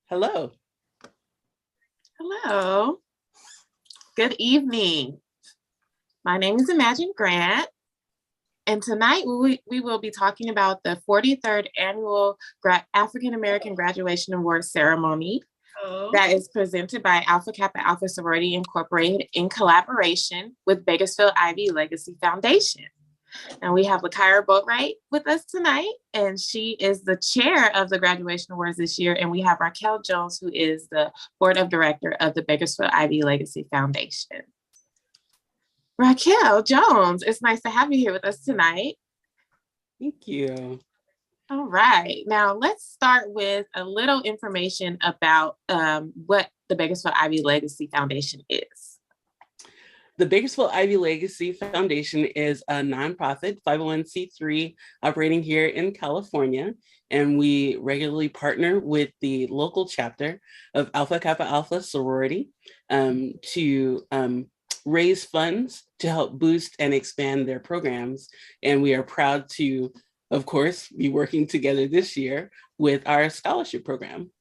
Hello. Hello. Good evening. My name is Imagine Grad, and tonight we will be talking about the 43rd Annual African American Graduation Award Ceremony that is presented by Alpha Kappa Alpha Sorority Incorporated in collaboration with Bakersfield Ivy Legacy Foundation. And we have Lukaira Boatwright with us tonight, and she is the chair of the graduation awards this year. And we have Raquel Jones, who is the board of director of the Bakersfield Ivy Legacy Foundation. Raquel Jones, it's nice to have you here with us tonight. Thank you. All right, now let's start with a little information about what the Bakersfield Ivy Legacy Foundation is. The Bakersfield Ivy Legacy Foundation is a nonprofit 501c3 operating here in California, and we regularly partner with the local chapter of Alpha Kappa Alpha Sorority to raise funds to help boost and expand their programs. And we are proud to, of course, be working together this year with our scholarship program.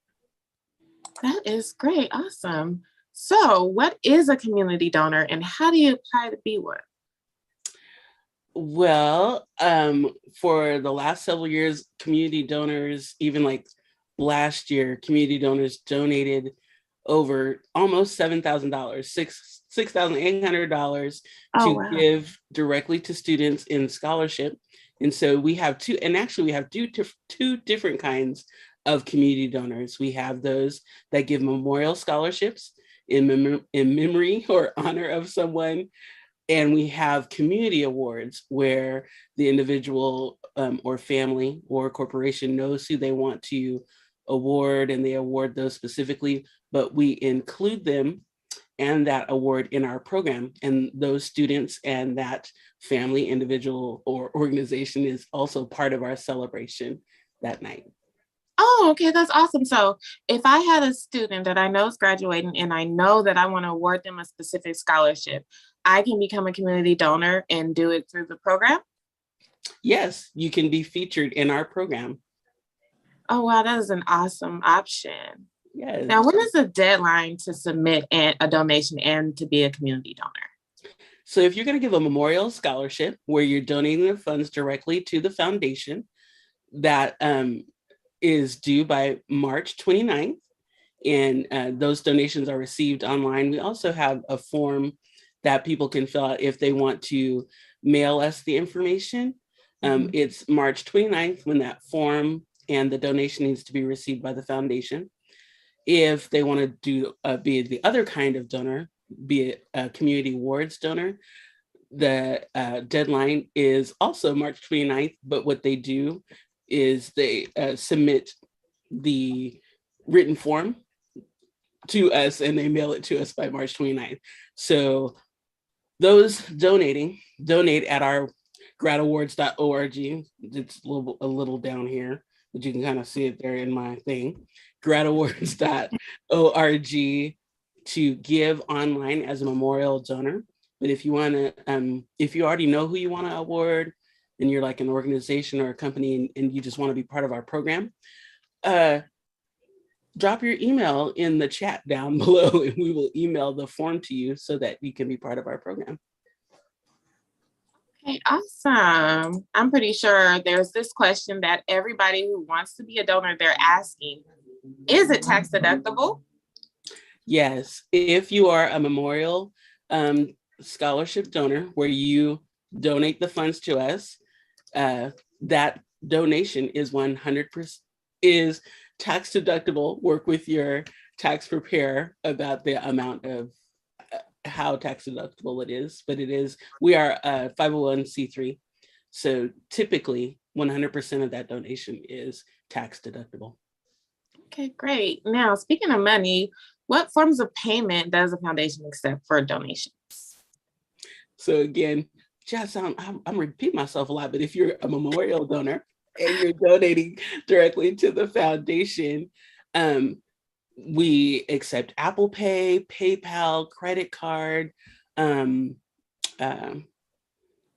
That is great. Awesome. So what is a community donor and how do you apply to be one? Well, for the last several years, community donors, even like last year, community donors donated over almost $7,000, $6,800 to give directly to students in scholarship. And so we have two different kinds of community donors. We have those that give memorial scholarships in memory or honor of someone. And we have community awards where the individual or family or corporation knows who they want to award, and they award those specifically, but we include them and that award in our program. And those students and that family, individual, or organization is also part of our celebration that night. Oh, okay, that's awesome. So if I had a student that I know is graduating and I know that I want to award them a specific scholarship, I can become a community donor and do it through the program? Yes, you can be featured in our program. Oh, wow, that is an awesome option. Yes. Now, when is the deadline to submit a donation and to be a community donor? So if you're going to give a memorial scholarship where you're donating the funds directly to the foundation, that is due by March 29th, and those donations are received online. We also have a form that people can fill out if they want to mail us the information. It's March 29th when that form and the donation needs to be received by the foundation. If they want to do be the other kind of donor, be it a community awards donor, the deadline is also March 29th, but what they do is they submit the written form to us and they mail it to us by March 29th. So those donate at our gradawards.org. It's a little down here, but you can kind of see it there in my thing. gradawards.org to give online as a memorial donor. But if you want to, if you already know who you want to award, and you're like an organization or a company and you just want to be part of our program, drop your email in the chat down below and we will email the form to you so that you can be part of our program. Okay, awesome. I'm pretty sure there's this question that everybody who wants to be a donor, they're asking, is it tax deductible? Yes, if you are a memorial scholarship donor where you donate the funds to us, that donation is 100% is tax deductible. Work with your tax preparer about the amount of how tax deductible it is, but it is, we are a 501c3. So typically 100% of that donation is tax deductible. Okay, great. Now, speaking of money, what forms of payment does the foundation accept for donations? So again, just I'm repeating myself a lot, but if you're a memorial donor and you're donating directly to the foundation, we accept Apple Pay, PayPal, credit card,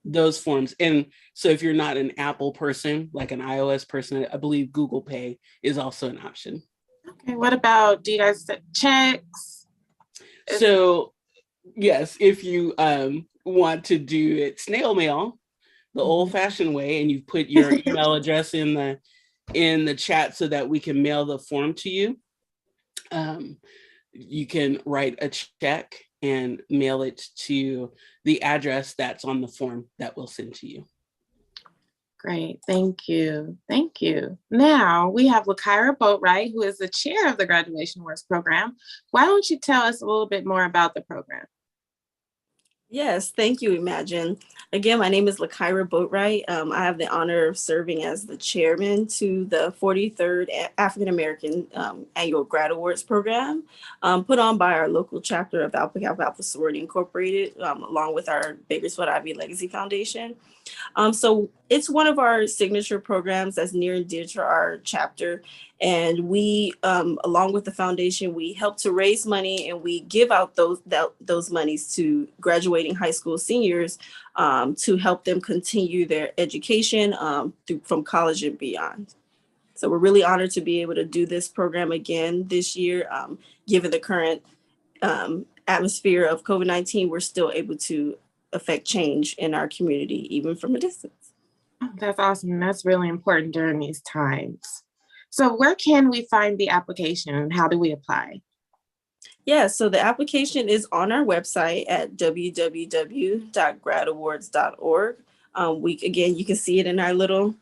those forms. And so if you're not an Apple person, like an iOS person, I believe Google Pay is also an option. Okay, what about, do you guys set checks? So yes, if you want to do it snail mail, the old-fashioned way, and you put your email address in the chat so that we can mail the form to you. You can write a check and mail it to the address that's on the form that we'll send to you. Great, thank you. Thank you. Now we have Lukaira Boatwright, who is the chair of the Graduation Awards program. Why don't you tell us a little bit more about the program? Yes, thank you, Imagine. Again, my name is Lukaira Boatwright. I have the honor of serving as the chairman to the 43rd African American Annual Grad Awards program, put on by our local chapter of Alpha Kappa Alpha Sorority Incorporated, along with our Bakersfield Ivy Legacy Foundation. So it's one of our signature programs that's near and dear to our chapter. And we, along with the foundation, we help to raise money and we give out those monies to graduating high school seniors to help them continue their education from college and beyond. So we're really honored to be able to do this program again this year, given the current atmosphere of COVID-19. We're still able to affect change in our community, even from a distance. That's awesome. That's really important during these times. So where can we find the application? How do we apply? Yeah, so the application is on our website at www.gradawards.org. Again, you can see it in our little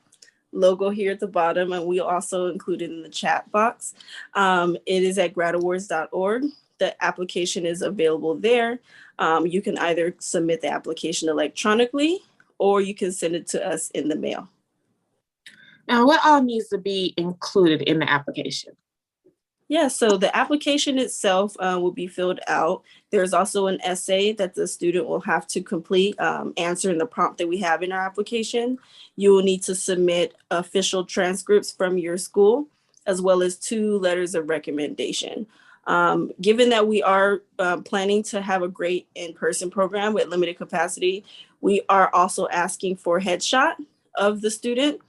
logo here at the bottom, and we also include it in the chat box. It is at gradawards.org. The application is available there. You can either submit the application electronically or you can send it to us in the mail. Now, what all needs to be included in the application? Yeah, so the application itself will be filled out. There's also an essay that the student will have to complete, answering the prompt that we have in our application. You will need to submit official transcripts from your school, as well as 2 letters of recommendation. Given that we are planning to have a great in-person program with limited capacity, we are also asking for a headshot of the student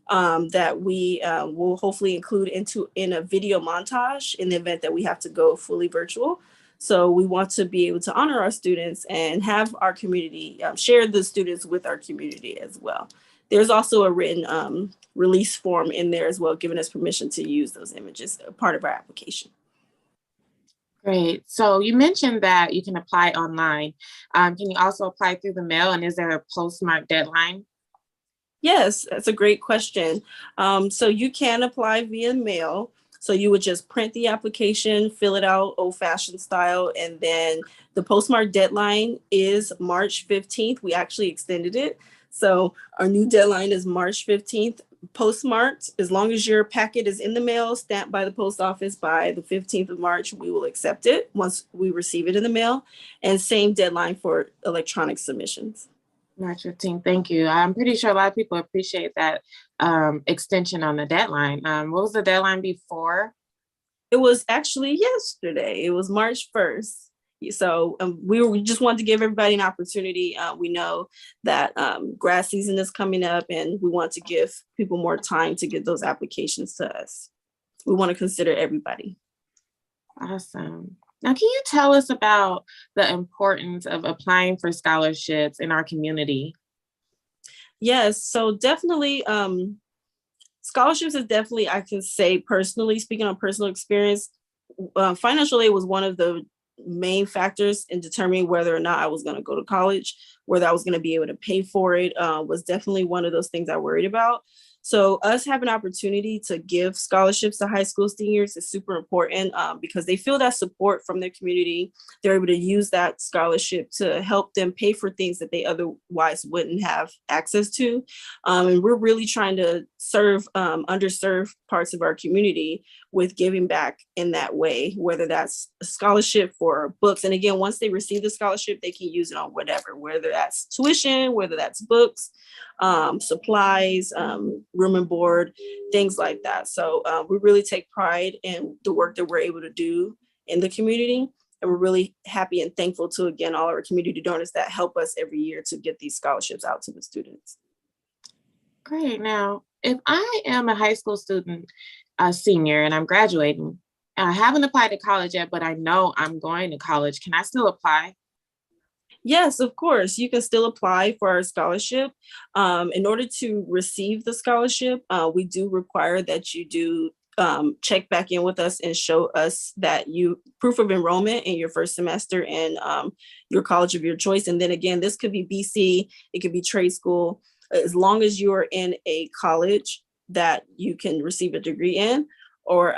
that we will hopefully include in a video montage in the event that we have to go fully virtual. So we want to be able to honor our students and have our community share the students with our community as well. There's also a written release form in there as well, giving us permission to use those images, part of our application. Great. So you mentioned that you can apply online. Can you also apply through the mail, and is there a postmark deadline? Yes, that's a great question. So you can apply via mail. So you would just print the application, fill it out old-fashioned style, and then the postmark deadline is March 15th. We actually extended it. So our new deadline is March 15th. Postmarked, as long as your packet is in the mail, stamped by the post office by the 15th of March, we will accept it once we receive it in the mail. And same deadline for electronic submissions. March 15th, thank you. I'm pretty sure a lot of people appreciate that extension on the deadline. What was the deadline before? It was actually yesterday. It was March 1st. So we just wanted to give everybody an opportunity. We know that grad season is coming up and we want to give people more time to get those applications to us. We want to consider everybody. Awesome. Now, can you tell us about the importance of applying for scholarships in our community? Yes, so definitely scholarships is definitely, I can say personally, speaking on personal experience, financial aid was one of the main factors in determining whether or not I was going to go to college, whether I was going to be able to pay for it, was definitely one of those things I worried about. So us having an opportunity to give scholarships to high school seniors is super important because they feel that support from their community. They're able to use that scholarship to help them pay for things that they otherwise wouldn't have access to. And we're really trying to serve underserved parts of our community with giving back in that way, whether that's a scholarship for books. And again, once they receive the scholarship, they can use it on whatever, whether that's tuition, whether that's books, supplies, room and board, things like that. So we really take pride in the work that we're able to do in the community. And we're really happy and thankful to, again, all our community donors that help us every year to get these scholarships out to the students. Great. Now, if I am a high school student, a senior, and I'm graduating, I haven't applied to college yet, but I know I'm going to college. Can I still apply? Yes, of course. You can still apply for our scholarship. In order to receive the scholarship, we do require that you do check back in with us and show us that you proof of enrollment in your first semester in your college of your choice. And then again, this could be BC, it could be trade school, as long as you are in a college that you can receive a degree in or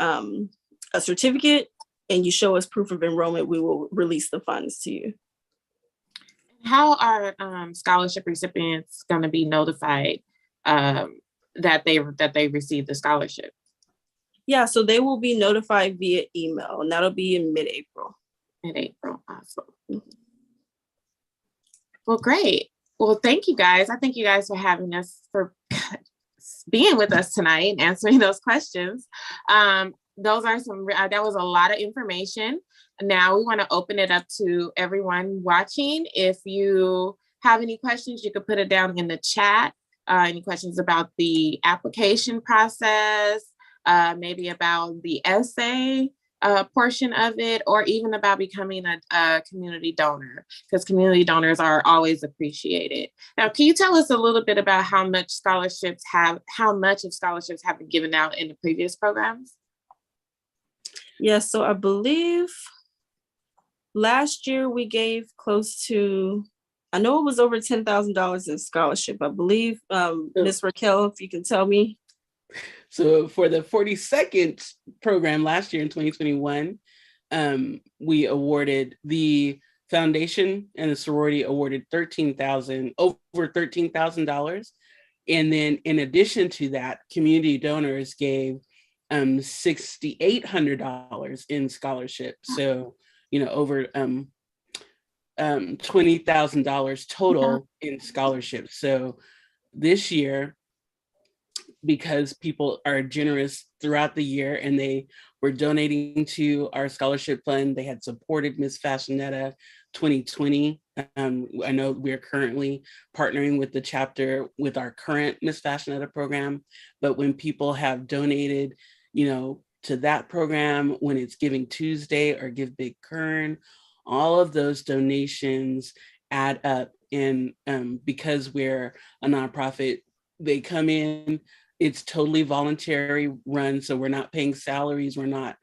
a certificate, and you show us proof of enrollment, we will release the funds to you. How are scholarship recipients going to be notified that they received the scholarship? Yeah, so they will be notified via email, and that'll be in mid-April. Mid-April, awesome. Well, great. Well, thank you guys. I thank you guys for having us, for being with us tonight and answering those questions. Those are that was a lot of information. Now we want to open it up to everyone watching. If you have any questions, you could put it down in the chat. Any questions about the application process, maybe about the essay portion of it, or even about becoming a community donor, because community donors are always appreciated. Now, can you tell us a little bit about how much of scholarships have been given out in the previous programs? Yes, so I believe last year we gave close to, I know it was over $10,000 in scholarship. I believe, Ms. Raquel, if you can tell me. So for the 42nd program last year in 2021, we awarded the foundation and the sorority awarded over $13,000. And then in addition to that, community donors gave $6,800 in scholarship. So, over $20,000 total in scholarship. So this year, because people are generous throughout the year and they were donating to our scholarship fund, they had supported Miss Fashionetta 2020. I know we're currently partnering with the chapter with our current Miss Fashionetta program, but when people have donated, to that program, when it's Giving Tuesday or Give Big Kern, all of those donations add up. And because we're a nonprofit, they come in, it's totally voluntary run. So we're not paying salaries. We're not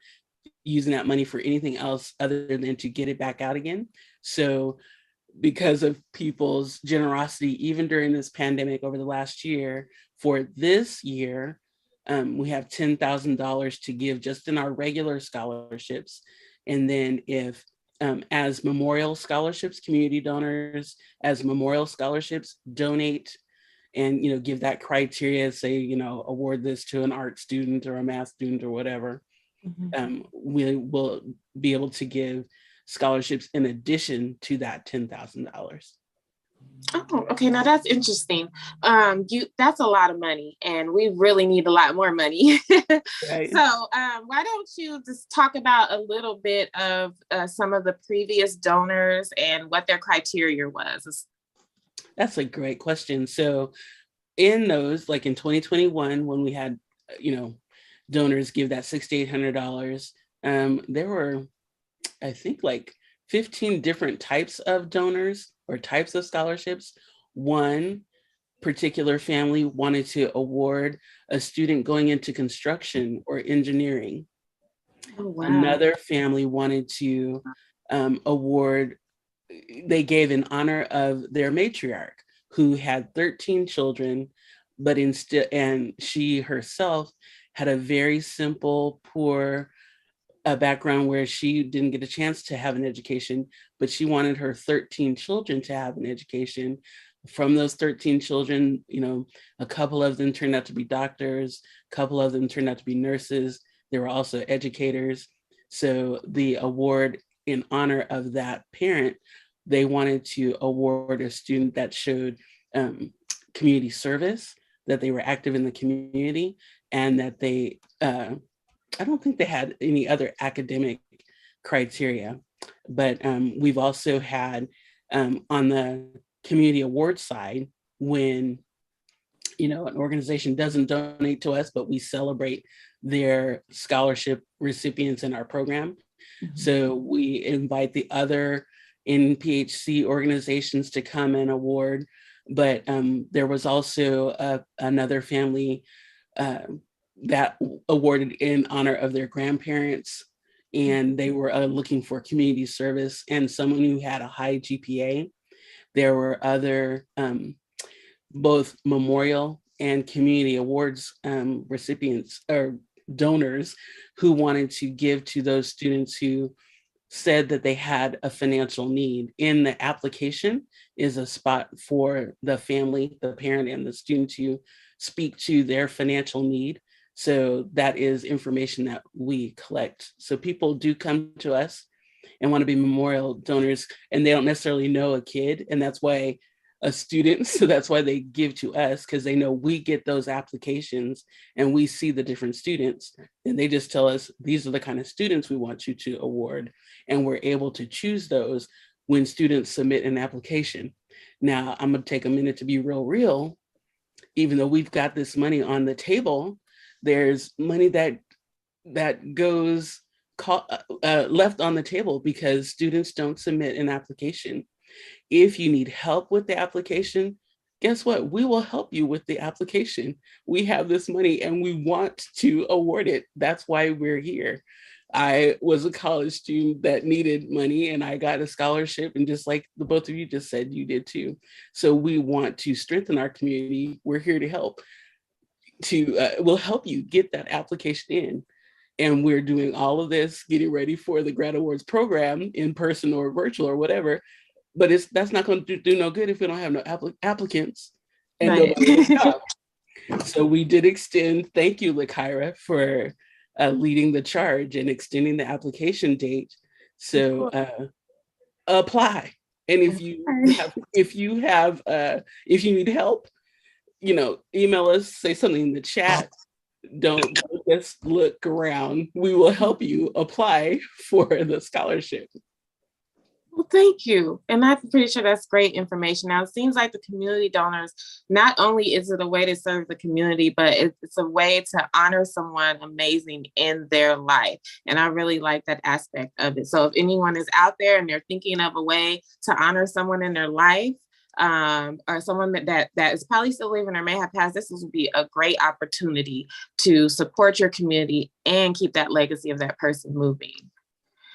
using that money for anything else other than to get it back out again. So because of people's generosity, even during this pandemic over the last year, for this year, we have $10,000 to give just in our regular scholarships. And then if as memorial scholarships, community donors as memorial scholarships donate and give that criteria, say, award this to an art student or a math student or whatever, we will be able to give scholarships in addition to that $10,000. Oh, okay. Now that's interesting. That's a lot of money, and we really need a lot more money. Right. So why don't you just talk about a little bit of some of the previous donors and what their criteria was? That's a great question. So in those, like in 2021, when we had, donors give that $6,800, there were, I think, like 15 different types of donors or types of scholarships. One particular family wanted to award a student going into construction or engineering. Oh, wow. Another family wanted to award, they gave in honor of their matriarch who had 13 children, but and she herself had a very simple, poor background where she didn't get a chance to have an education, but she wanted her 13 children to have an education. From those 13 children, a couple of them turned out to be doctors, a couple of them turned out to be nurses. They were also educators. So the award in honor of that parent, they wanted to award a student that showed community service, that they were active in the community, and that they, I don't think they had any other academic criteria, but we've also had on the community award side, when an organization doesn't donate to us, but we celebrate their scholarship recipients in our program. So we invite the other NPHC organizations to come and award, but there was also another family that awarded in honor of their grandparents, and they were looking for community service and someone who had a high GPA. There were other both memorial and community awards recipients or donors who wanted to give to those students who said that they had a financial need. In the application is a spot for the family, the parent, and the student to speak to their financial need. So that is information that we collect. So people do come to us and want to be memorial donors, and they don't necessarily know a kid, and that's why a student, so that's why they give to us, because they know we get those applications and we see the different students, and they just tell us these are the kind of students we want you to award, and we're able to choose those when students submit an application. Now I'm going to take a minute to be real. Even though we've got this money on the table, there's money that goes left on the table because students don't submit an application. If you need help with the application, guess what? We will help you with the application. We have this money and we want to award it. That's why we're here. I was a college student that needed money and I got a scholarship, and just like the both of you just said, you did too. So we want to strengthen our community. We're here to help. We'll help you get that application in. And we're doing all of this, getting ready for the Grad Awards program in person or virtual or whatever. But that's not going to do no good if we don't have no applicants and Right. nobody will come. So we did extend, thank you, Lukaira, for leading the charge and extending the application date. So apply. And if you need help, email us, say something in the chat. Don't just look around. We will help you apply for the scholarship. Well, thank you. And I'm pretty sure that's great information. Now, it seems like the community donors, not only is it a way to serve the community, but it's a way to honor someone amazing in their life. And I really like that aspect of it. So if anyone is out there and they're thinking of a way to honor someone in their life, or someone that is probably still living or may have passed, this would be a great opportunity to support your community and keep that legacy of that person moving.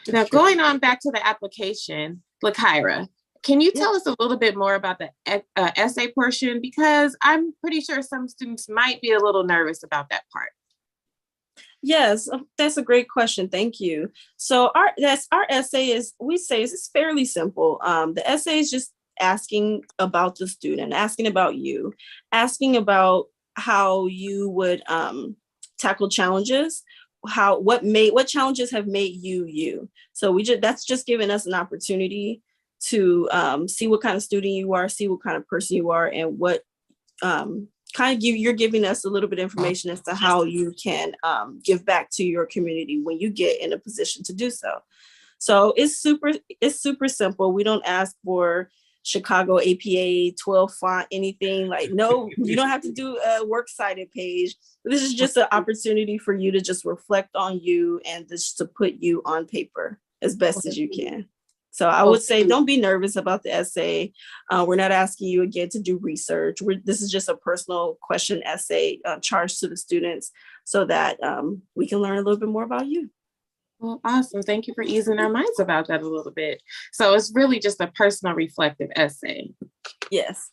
Now, going on back to the application, Lukaira, can you tell us a little bit more about the essay portion? Because I'm pretty sure some students might be a little nervous about that part. Yes, that's a great question. Thank you. So our essay is fairly simple. The essay is just asking about the student, asking about you, asking about how you would tackle challenges. What challenges have made you. So that's just giving us an opportunity to see what kind of student you are, see what kind of person you are, and what you're giving us a little bit of information as to how you can give back to your community when you get in a position to do so. So it's super simple. We don't ask for Chicago APA 12 font, anything like, no, you don't have to do a works cited page. This is just an opportunity for you to just reflect on you and just to put you on paper as best as you can. So I would say don't be nervous about the essay. We're not asking you again to do research. This is just a personal question essay charged to the students so that we can learn a little bit more about you. Well, awesome. Thank you for easing our minds about that a little bit. So it's really just a personal reflective essay. Yes.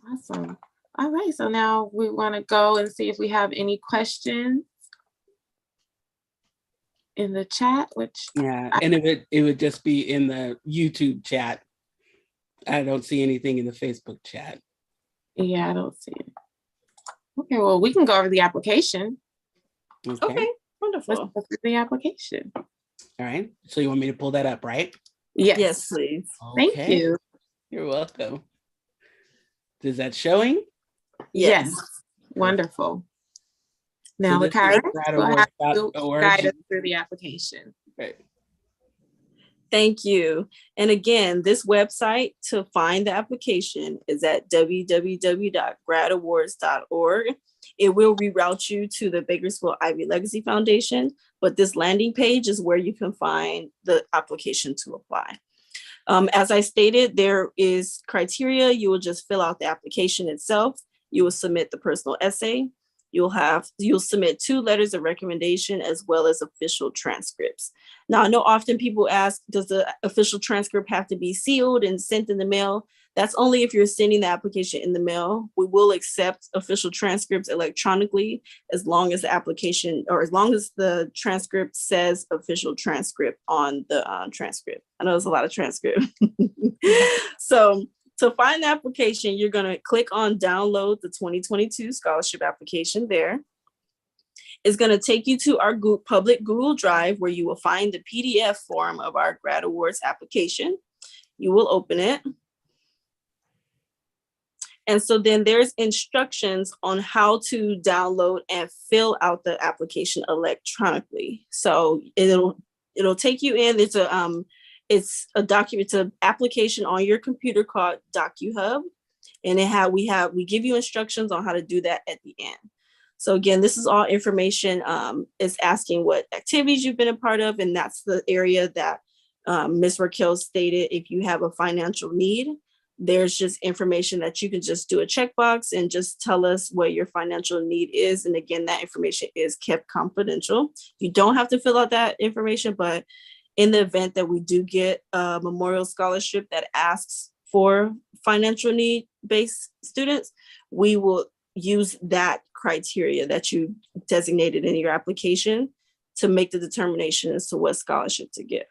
Awesome. All right. So now we want to go and see if we have any questions in the chat, and it would just be in the YouTube chat. I don't see anything in the Facebook chat. Yeah, I don't see it. Okay, well, we can go over the application. Okay. Wonderful. Let's go through the application. All right. So you want me to pull that up, right? Yes. Yes, please. Okay. Thank you. You're welcome. Is that showing? Yes. Wonderful. Now, so Lukaira, we'll have you .org. guide us through the application. Right. Thank you. And again, this website to find the application is at www.gradawards.org. it will reroute you to the Bakersfield Ivy Legacy Foundation, but this landing page is where you can find the application to apply. As I stated, there is criteria. You will just fill out the application itself. You will submit the personal essay. You'll submit 2 letters of recommendation as well as official transcripts. Now, I know often people ask, does the official transcript have to be sealed and sent in the mail? That's only if you're sending the application in the mail. We will accept official transcripts electronically as long as the application, or as long as the transcript says official transcript on the transcript. I know there's a lot of transcript. So to find the application, you're going to click on download the 2022 scholarship application there. It's going to take you to our public Google Drive where you will find the PDF form of our Grad Awards application. You will open it. And so then there's instructions on how to download and fill out the application electronically. So it'll take you in. It's a document, it's an application on your computer called DocuHub. And we give you instructions on how to do that at the end. So again, this is all information. It's asking what activities you've been a part of. And that's the area that Ms. Raquel stated, if you have a financial need, there's just information that you can just do a checkbox and just tell us what your financial need is. And again, that information is kept confidential. You don't have to fill out that information, but in the event that we do get a memorial scholarship that asks for financial need-based students, we will use that criteria that you designated in your application to make the determination as to what scholarship to give.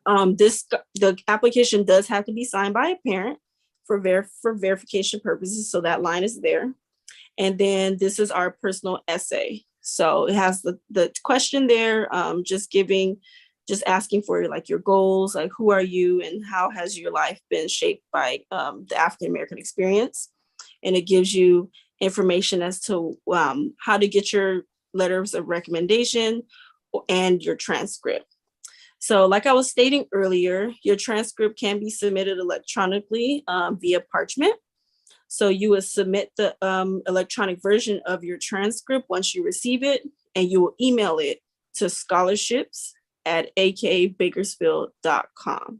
The application does have to be signed by a parent for verification purposes. So that line is there. And then this is our personal essay. So it has the question there, just asking for like your goals, like who are you and how has your life been shaped by the African-American experience. And it gives you information as to how to get your letters of recommendation and your transcript. So like I was stating earlier, your transcript can be submitted electronically via parchment. So you would submit the electronic version of your transcript once you receive it, and you will email it to scholarships@akabakersfield.com.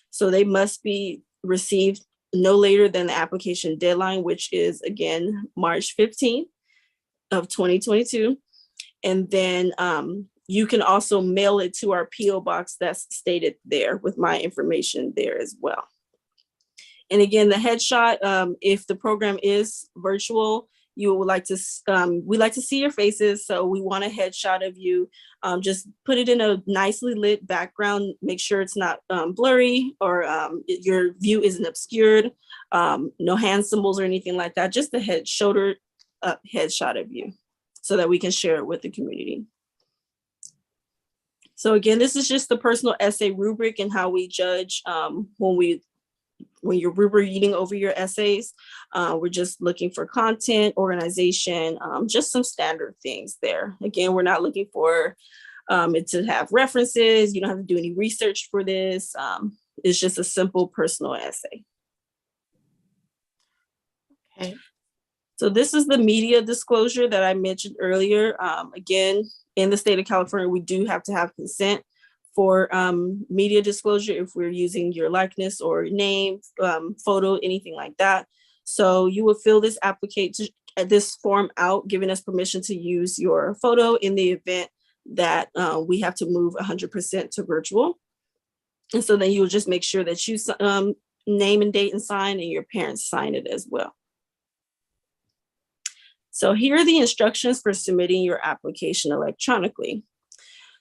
So they must be received no later than the application deadline, which is again, March 15th of 2022. And then you can also mail it to our PO box that's stated there with my information there as well. And again, the headshot, if the program is virtual, we like to see your faces. So we want a headshot of you. Just put it in a nicely lit background. Make sure it's not blurry or your view isn't obscured. No hand symbols or anything like that. Just the shoulder up headshot of you so that we can share it with the community. So again, this is just the personal essay rubric and how we judge when you're reading over your essays. We're just looking for content, organization, just some standard things there. Again, we're not looking for it to have references. You don't have to do any research for this. It's just a simple personal essay. Okay. So this is the media disclosure that I mentioned earlier. Again, in the state of California, we do have to have consent for media disclosure if we're using your likeness or name, photo, anything like that. So you will fill this this form out, giving us permission to use your photo in the event that we have to move 100% to virtual. And so then you'll just make sure that you name and date and sign, and your parents sign it as well. So here are the instructions for submitting your application electronically.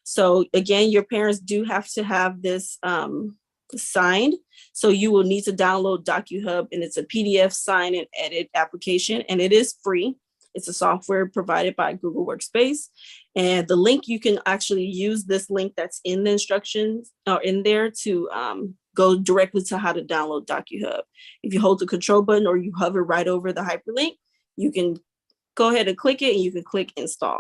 So again, your parents do have to have this signed. So you will need to download DocuHub, and it's a PDF sign and edit application, and it is free. It's a software provided by Google Workspace. And the link, you can actually use this link that's in the instructions or in there to go directly to how to download DocuHub. If you hold the control button or you hover right over the hyperlink, you can go ahead and click it and you can click install.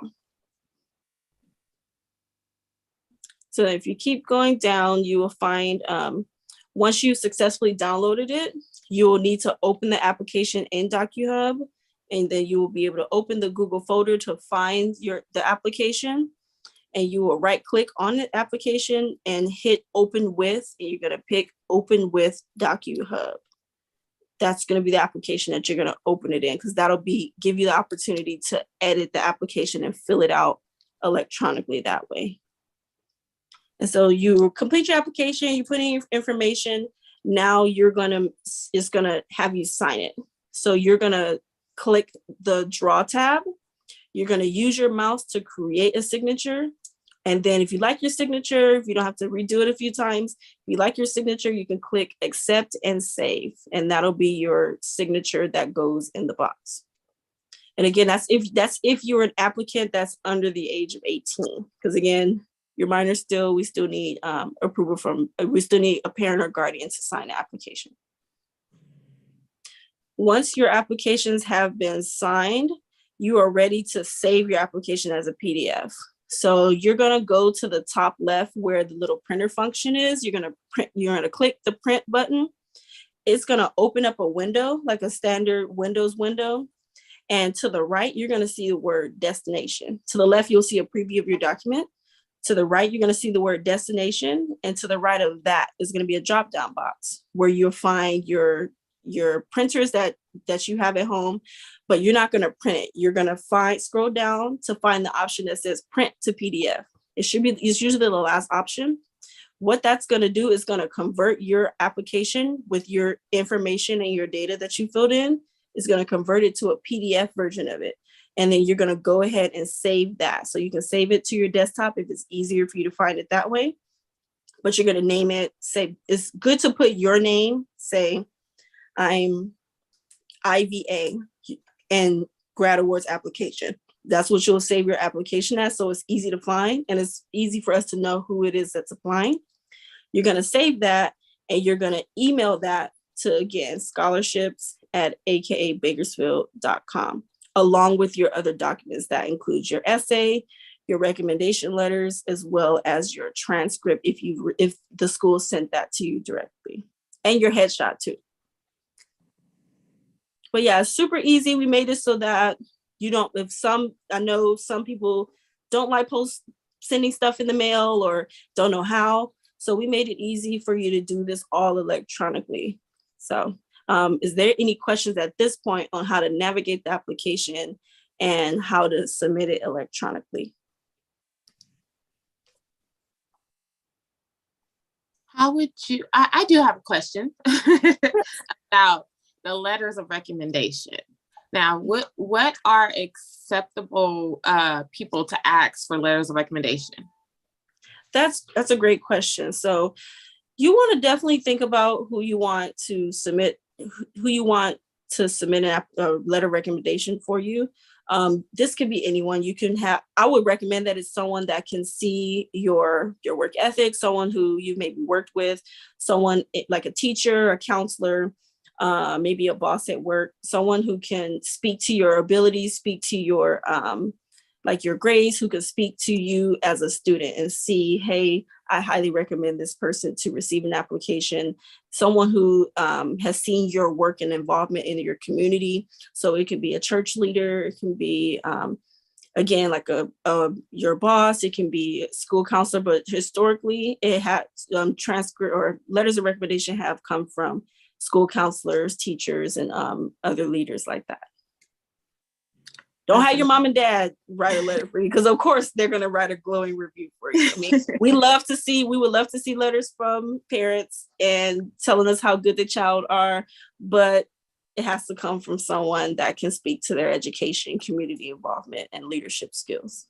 So if you keep going down, you will find once you've successfully downloaded it, you will need to open the application in DocuHub and then you will be able to open the Google folder to find the application, and you will right click on the application and hit open with, and you're going to pick open with DocuHub. That's going to be the application that you're going to open it in, because that'll give you the opportunity to edit the application and fill it out electronically that way. And so you complete your application, you put in your information. Now it's going to have you sign it. So you're going to click the draw tab. You're going to use your mouse to create a signature. And then if you like your signature, if you don't have to redo it a few times, if you like your signature, you can click accept and save. And that'll be your signature that goes in the box. And again, that's if you're an applicant that's under the age of 18. Because again, your minor we still need approval we still need a parent or guardian to sign the application. Once your applications have been signed, you are ready to save your application as a PDF. So you're going to go to the top left where the little printer function is. You're going to click the print button. It's going to open up a window, like a standard Windows window. And to the right, you're going to see the word destination. To the left, you'll see a preview of your document. To the right, you're going to see the word destination. And to the right of that is going to be a drop-down box where you'll find your printers that you have at home, but you're not going to print it. You're going to scroll down to find the option that says print to PDF. It's usually the last option. What that's going to do is going to convert your application with your information and your data that you filled in. Is going to convert it to a PDF version of it. And then you're going to go ahead and save that. So you can save it to your desktop if it's easier for you to find it that way. But you're going to name it, say, it's good to put your name, say, I'm IVA and Grad Awards application. That's what you'll save your application as. So it's easy to find and it's easy for us to know who it is that's applying. You're going to save that and you're going to email that to, again, scholarships@akabakersfield.com, along with your other documents. That includes your essay, your recommendation letters, as well as your transcript if the school sent that to you directly, and your headshot too. But yeah, it's super easy. We made it so that I know some people don't like sending stuff in the mail or don't know how. So we made it easy for you to do this all electronically. So is there any questions at this point on how to navigate the application and how to submit it electronically? How would you, I do have a question about the letters of recommendation. Now, what are acceptable people to ask for letters of recommendation? That's a great question. So you want to definitely think about who you want to submit a letter of recommendation for you. This could be anyone. I would recommend that it's someone that can see your work ethic, someone who you maybe worked with, someone like a teacher, a counselor, maybe a boss at work, someone who can speak to your abilities, speak to your your grades, who can speak to you as a student and see, hey, I highly recommend this person to receive an application. Someone who has seen your work and involvement in your community. So it could be a church leader, it can be, again, like your boss, it can be a school counselor, but historically it had transcript or letters of recommendation have come from school counselors, teachers, and other leaders like that. Don't have your mom and dad write a letter for you, because of course they're going to write a glowing review for you. I mean, we would love to see letters from parents and telling us how good the child are, but it has to come from someone that can speak to their education, community involvement, and leadership skills.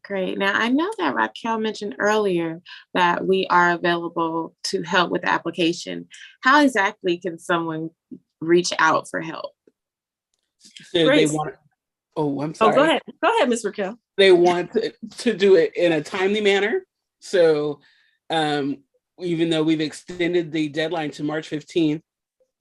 Great. Now, I know that Raquel mentioned earlier that we are available to help with the application. How exactly can someone reach out for help? So they want. Oh, I'm sorry. Go ahead, Ms. Raquel. They want to do it in a timely manner. So even though we've extended the deadline to March 15th,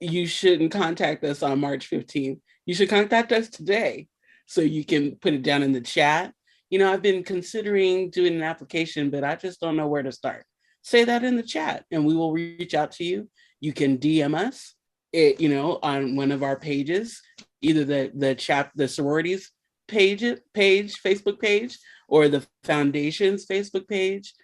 you shouldn't contact us on March 15th. You should contact us today so you can put it down in the chat. I've been considering doing an application, but I just don't know where to start. Say that in the chat and we will reach out to you. You can DM us on one of our pages. either the sororities Facebook page, or the foundation's Facebook page.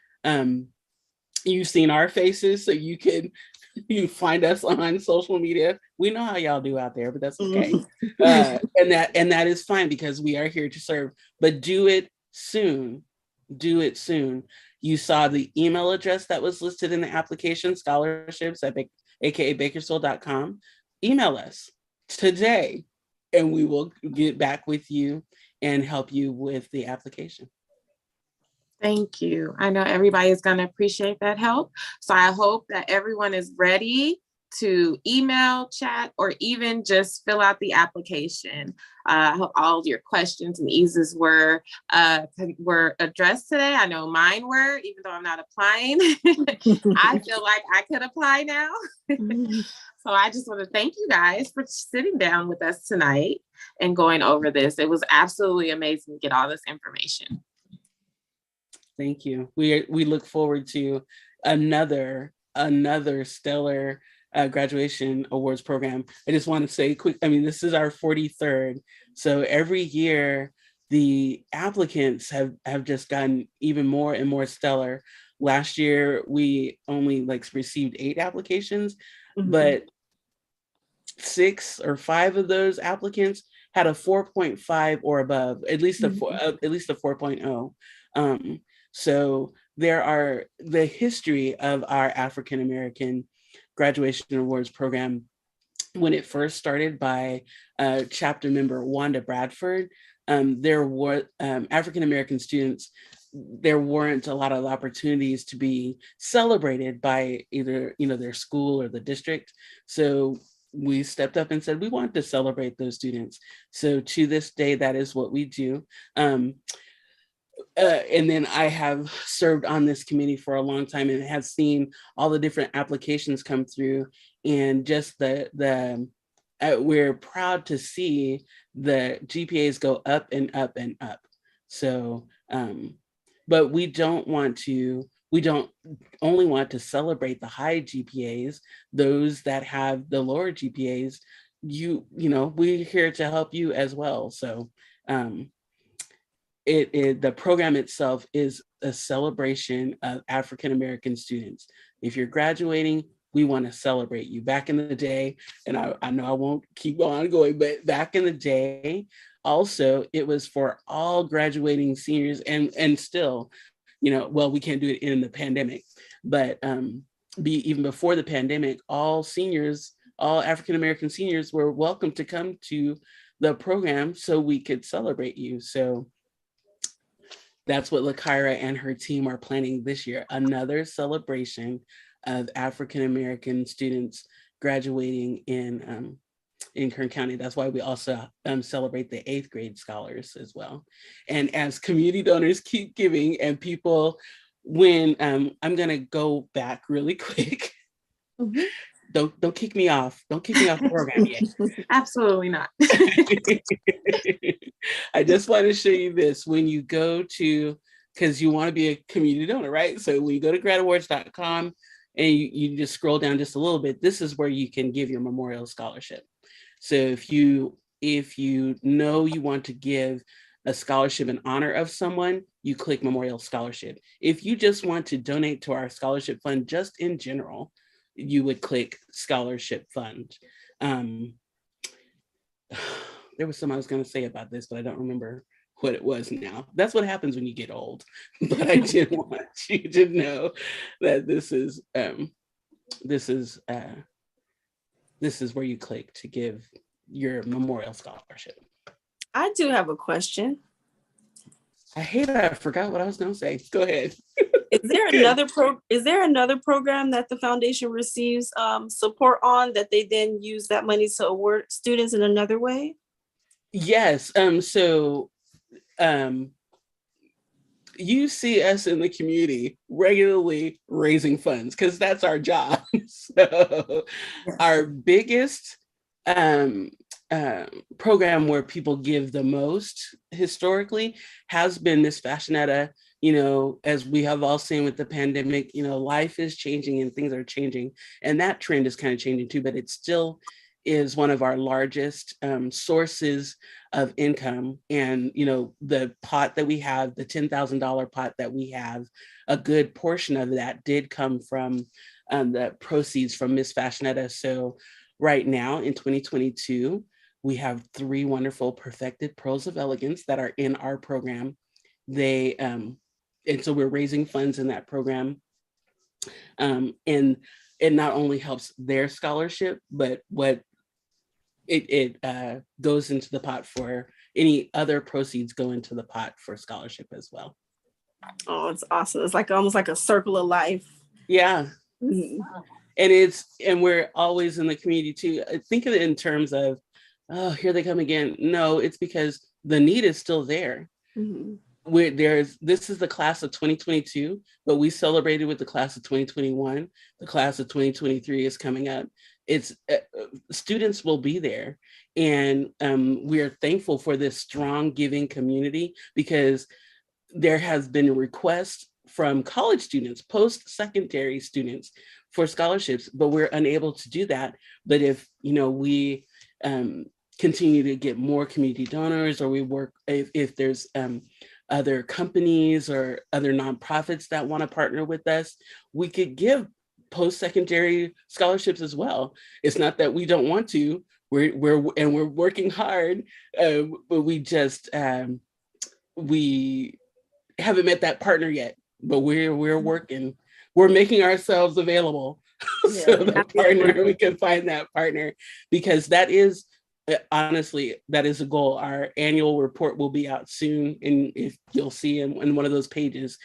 You've seen our faces, so you find us on social media. We know how y'all do out there, but that's okay. And that is fine, because we are here to serve. But do it soon. Do it soon. You saw the email address that was listed in the application, scholarships at aka bakersfield.com. Email us today, and we will get back with you and help you with the application. Thank you. I know everybody is going to appreciate that help. So I hope that everyone is ready to email, chat, or even just fill out the application. I hope all of your questions and eases were addressed today. I know mine were, even though I'm not applying. I feel like I could apply now. So I just want to thank you guys for sitting down with us tonight and going over this. It was absolutely amazing to get all this information. Thank you. We look forward to another stellar graduation awards program. I just want to say quick, this is our 43rd. So every year the applicants have just gotten even more and more stellar. Last year we only received 8 applications, but 6 or 5 of those applicants had a 4.5 or above, at least a 4.0. So there are the history of our African American graduation awards program. When it first started by chapter member Wanda Bradford, there were African American students. There weren't a lot of opportunities to be celebrated by either their school or the district. So we stepped up and said we want to celebrate those students. So to this day, that is what we do. And then I have served on this committee for a long time and have seen all the different applications come through, and just we're proud to see the GPAs go up and up and up. So, but we don't only want to celebrate the high GPAs, those that have the lower GPAs. We're here to help you as well. So, the program itself is a celebration of African American students. If you're graduating, we want to celebrate you. Back in the day, and I know I won't keep on going, but back in the day, also it was for all graduating seniors, and still, well, we can't do it in the pandemic, but even before the pandemic, all African American seniors were welcome to come to the program so we could celebrate you. So that's what Lukaira and her team are planning this year, another celebration of African American students graduating in Kern County. That's why we also celebrate the 8th grade scholars as well. And as community donors keep giving, and people, when I'm gonna go back really quick. Don't kick me off. Don't kick me off the program yet. Absolutely not. I just want to show you this. When you go to, because you want to be a community donor, right? So when you go to gradawards.com and you just scroll down just a little bit, this is where you can give your memorial scholarship. So if you know you want to give a scholarship in honor of someone, you click memorial scholarship. If you just want to donate to our scholarship fund just in general, you would click scholarship fund. There was something I was going to say about this, but I don't remember what it was now. That's what happens when you get old. But I did want you to know that this is where you click to give your memorial scholarship. I do have a question. I forgot what I was going to say. Go ahead. Is there another program that the foundation receives support on that they then use that money to award students in another way? Yes. You see us in the community regularly raising funds because that's our job. So our biggest program where people give the most historically has been Miss Fashionetta. As we have all seen with the pandemic, life is changing and things are changing, and that trend is kind of changing too, but it's still is one of our largest sources of income. And, the pot that we have, the $10,000 pot that we have, a good portion of that did come from the proceeds from Miss Fashionetta. So right now in 2022, we have 3 wonderful perfected pearls of elegance that are in our program. And so we're raising funds in that program. And it not only helps their scholarship, but what it goes into the pot for any other proceeds go into the pot for scholarship as well. Oh, it's awesome. It's like almost like a circle of life. Yeah. Mhm. And we're always in the community too. Think of it in terms of, oh, here they come again. No, it's because the need is still there. Mhm. This is the class of 2022, but we celebrated with the class of 2021. The class of 2023 is coming up. It's students will be there, and we are thankful for this strong giving community, because there has been requests from college students, post-secondary students, for scholarships, but we're unable to do that. But if we continue to get more community donors, or we work, if there's other companies or other nonprofits that want to partner with us, we could give post-secondary scholarships as well. It's not that we don't want to. We're working hard, but we just we haven't met that partner yet. But we're working. We're making ourselves available so that partner, we can find that partner, because that is, honestly, that is a goal. Our annual report will be out soon, and if you'll see in one of those pages,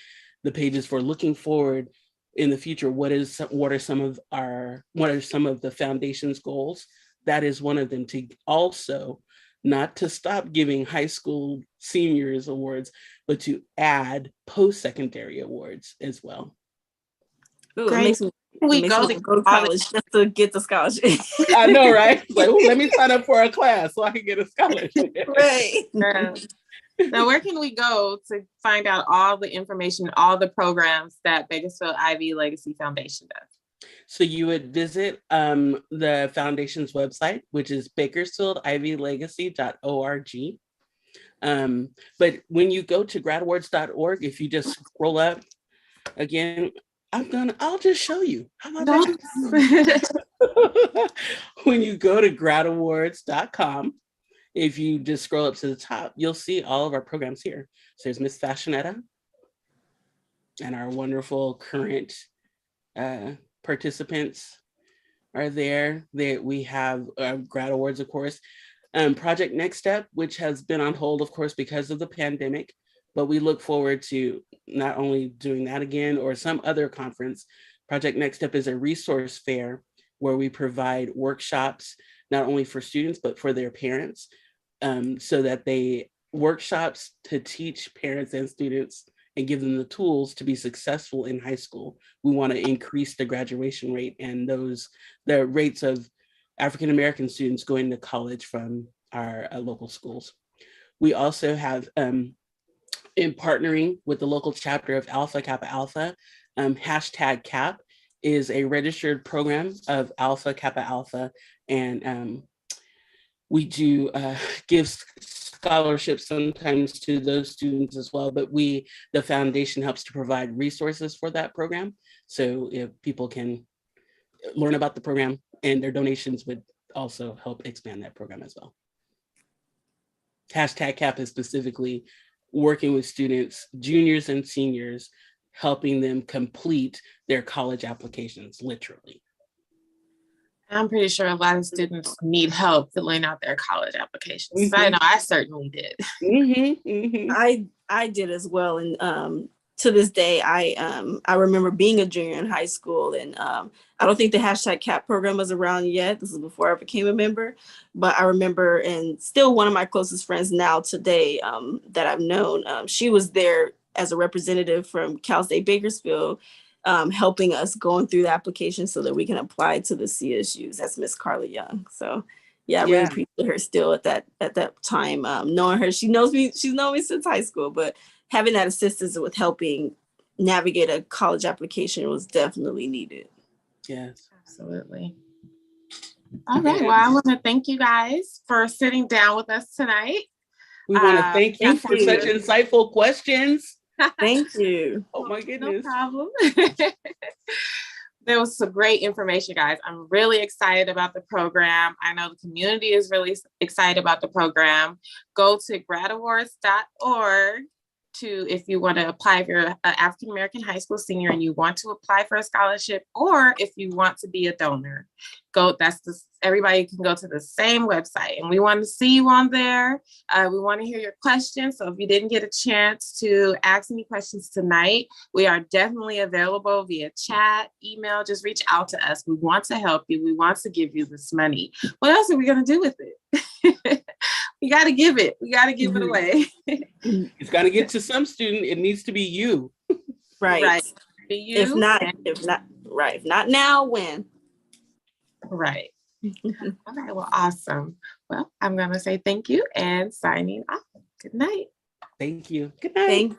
the pages for looking forward in the future, what are some of the foundation's goals. That is one of them, to also not to stop giving high school seniors awards, but to add post-secondary awards as well. Ooh, Great. it makes me We go want to go to college just to get the scholarship. I know, right? Like, let me sign up for a class so I can get a scholarship. Right. Now, where can we go to find out all the information, all the programs that Bakersfield Ivy Legacy Foundation does? So you would visit the foundation's website, which is bakersfieldivylegacy.org. But when you go to gradawards.org, if you just scroll up again, I'll just show you. How about that? When you go to gradawards.com, if you just scroll up to the top, you'll see all of our programs here. So there's Miss Fashionetta and our wonderful current participants are there. We have Grad Awards, of course. Project Next Step, which has been on hold, of course, because of the pandemic, but we look forward to not only doing that again or some other conference. Project Next Step is a resource fair where we provide workshops, not only for students, but for their parents, so that workshops to teach parents and students and give them the tools to be successful in high school. We want to increase the graduation rate and the rates of African-American students going to college from our local schools. We also have, in partnering with the local chapter of Alpha Kappa Alpha, #CAP is a registered program of Alpha Kappa Alpha, and we do give scholarships sometimes to those students as well, but the foundation helps to provide resources for that program. So if people can learn about the program, and their donations would also help expand that program as well. #CAP is specifically working with students, juniors and seniors, helping them complete their college applications, literally. I'm pretty sure a lot of students need help filling out their college applications. Mm-hmm. I know I certainly did. Mm-hmm, mm-hmm. I did as well, and to this day, I remember being a junior in high school, and I don't think the #CAP program was around yet. This is before I became a member, but I remember, and still one of my closest friends now today that I've known, she was there as a representative from Cal State Bakersfield, helping us going through the application so that we can apply to the CSUs. That's Miss Carla Young. So yeah, I really appreciate her still at that time. Knowing her, she's known me since high school, but having that assistance with helping navigate a college application was definitely needed. Yes, absolutely. All right. Well, I want to thank you guys for sitting down with us tonight. We want to thank you thank for you. such insightful questions. Thank you. Oh my No goodness. problem. There was some great information, guys. I'm really excited about the program. I know the community is really excited about the program. Go to gradawards.org if you want to apply if you're an African American high school senior and you want to apply for a scholarship, or if you want to be a donor. Everybody can go to the same website, and we want to see you on there. We want to hear your questions. So if you didn't get a chance to ask any questions tonight, we are definitely available via chat, email. Just reach out to us. We want to help you. We want to give you this money. What else are we going to do with it? We got to give it. We got to give it away. It's got to get to some student. It needs to be you. Right. Be you. If not now, when? Right. All right. Well, awesome. Well, I'm going to say thank you and signing off. Good night. Thank you. Good night. Thank